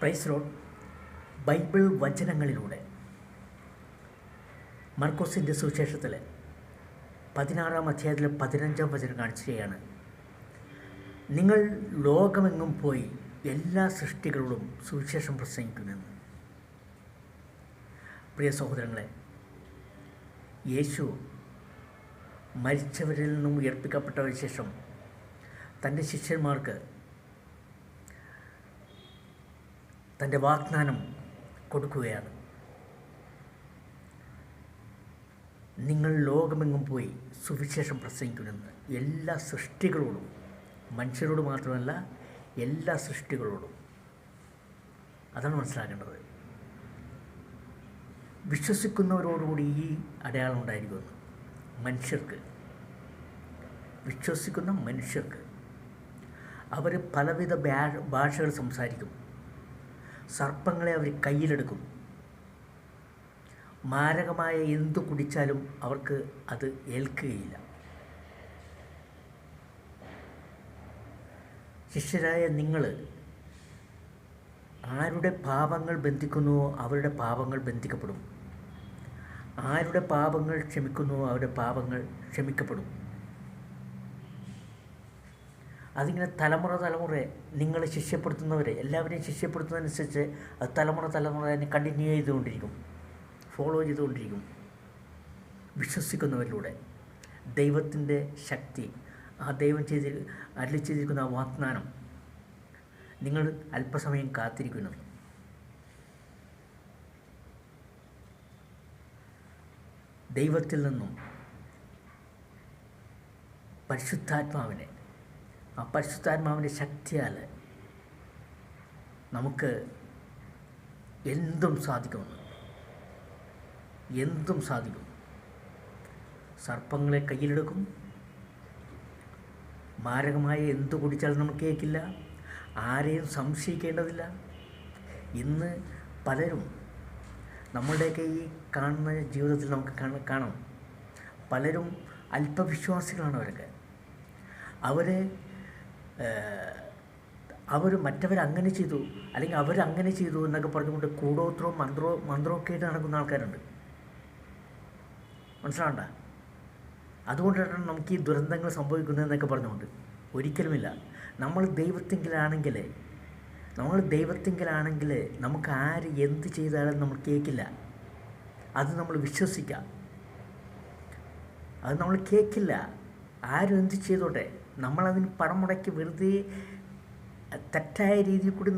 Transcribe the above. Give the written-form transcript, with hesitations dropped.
Praise Lord. Bible വചനങ്ങളിലൂടെ മർക്കോസിൻ്റെ സുവിശേഷത്തിൽ 16-ാം അധ്യായത്തിൽ 15-ാം വചനം കാണിക്കുകയാണ്. നിങ്ങൾ ലോകമെങ്ങും പോയി എല്ലാ സൃഷ്ടികളോടും സുവിശേഷം പ്രസംഗിക്കുമെന്ന്. പ്രിയ സഹോദരങ്ങളെ, യേശു മരിച്ചവരിൽ നിന്നും ഉയർപ്പിക്കപ്പെട്ട ശേഷം തൻ്റെ ശിഷ്യന്മാർക്ക് തൻ്റെ വാഗ്ദാനം കൊടുക്കുകയാണ്. നിങ്ങൾ ലോകമെങ്ങും പോയി സുവിശേഷം പ്രസംഗിക്കുമെന്ന് എല്ലാ സൃഷ്ടികളോടും, മനുഷ്യരോട് മാത്രമല്ല എല്ലാ സൃഷ്ടികളോടും. അതാണ് മനസ്സിലാക്കേണ്ടത്. വിശ്വസിക്കുന്നവരോടുകൂടി ഈ അടയാളം ഉണ്ടായിരിക്കുമെന്ന്. മനുഷ്യർക്ക്, വിശ്വസിക്കുന്ന മനുഷ്യർക്ക് അവർ പലവിധ ഭാഷകൾ സംസാരിക്കും. സർപ്പങ്ങളെ അവർ കയ്യിലെടുക്കും. മാരകമായ എന്തു കുടിച്ചാലും അവർക്ക് അത് ഏൽക്കുകയില്ല. ശിഷ്യരായ നിങ്ങൾ ആരുടെ പാപങ്ങൾ ബന്ധിക്കുന്നുവോ അവരുടെ പാപങ്ങൾ ബന്ധിക്കപ്പെടും. ആരുടെ പാപങ്ങൾ ക്ഷമിക്കുന്നുവോ അവരുടെ പാപങ്ങൾ ക്ഷമിക്കപ്പെടും. അതിങ്ങനെ തലമുറ നിങ്ങൾ ശിഷ്യപ്പെടുത്തുന്നവരെ, എല്ലാവരെയും ശിഷ്യപ്പെടുത്തുന്നതനുസരിച്ച് അത് തലമുറ തന്നെ കണ്ടിന്യൂ ചെയ്തുകൊണ്ടിരിക്കും, ഫോളോ ചെയ്തുകൊണ്ടിരിക്കും. വിശ്വസിക്കുന്നവരിലൂടെ ദൈവത്തിൻ്റെ ശക്തി, ആ ദൈവം അരുളി ചെയ്തിരിക്കുന്ന ആ വാഗ്ദാനം നിങ്ങൾ അല്പസമയം കാത്തിരിക്കുന്നു. ദൈവത്തിൽ നിന്നും പരിശുദ്ധാത്മാവിനെ, ആ പരിശുദ്ധാത്മാവിൻ്റെ ശക്തിയാൽ നമുക്ക് എന്തും സാധിക്കുമെന്ന്, എന്തും സാധിക്കും. സർപ്പങ്ങളെ കയ്യിലെടുക്കും. മാരകമായ എന്തു കുടിച്ചാലും നമുക്ക് കേൾക്കില്ല. ആരെയും സംശയിക്കേണ്ടതില്ല. ഇന്ന് പലരും നമ്മളുടെയൊക്കെ ഈ കാണുന്ന ജീവിതത്തിൽ നമുക്ക് കാണാം, പലരും അല്പവിശ്വാസികളാണ്. അവർ മറ്റവരങ്ങനെ ചെയ്തു, അല്ലെങ്കിൽ അവരങ്ങനെ ചെയ്തു എന്നൊക്കെ പറഞ്ഞുകൊണ്ട് കൂടോത്രവും മന്ത്രമൊക്കെ ആയിട്ട് നടക്കുന്ന ആൾക്കാരുണ്ട്. മനസ്സിലാവണ്ട? അതുകൊണ്ടാണ് നമുക്ക് ഈ ദുരന്തങ്ങൾ സംഭവിക്കുന്നതെന്നൊക്കെ പറഞ്ഞുകൊണ്ട്. ഒരിക്കലുമില്ല. നമ്മൾ ദൈവത്തിങ്കിലാണെങ്കിൽ നമുക്ക് ആര് എന്ത് ചെയ്താലും നമ്മൾ കേൾക്കില്ല. അത് നമ്മൾ വിശ്വസിക്കാം. അത് നമ്മൾ കേൾക്കില്ല. ആരും എന്ത് ചെയ്തോട്ടെ, നമ്മളതിന് പണം മുടക്കി വെറുതെ തെറ്റായ രീതിയിൽ കൂടി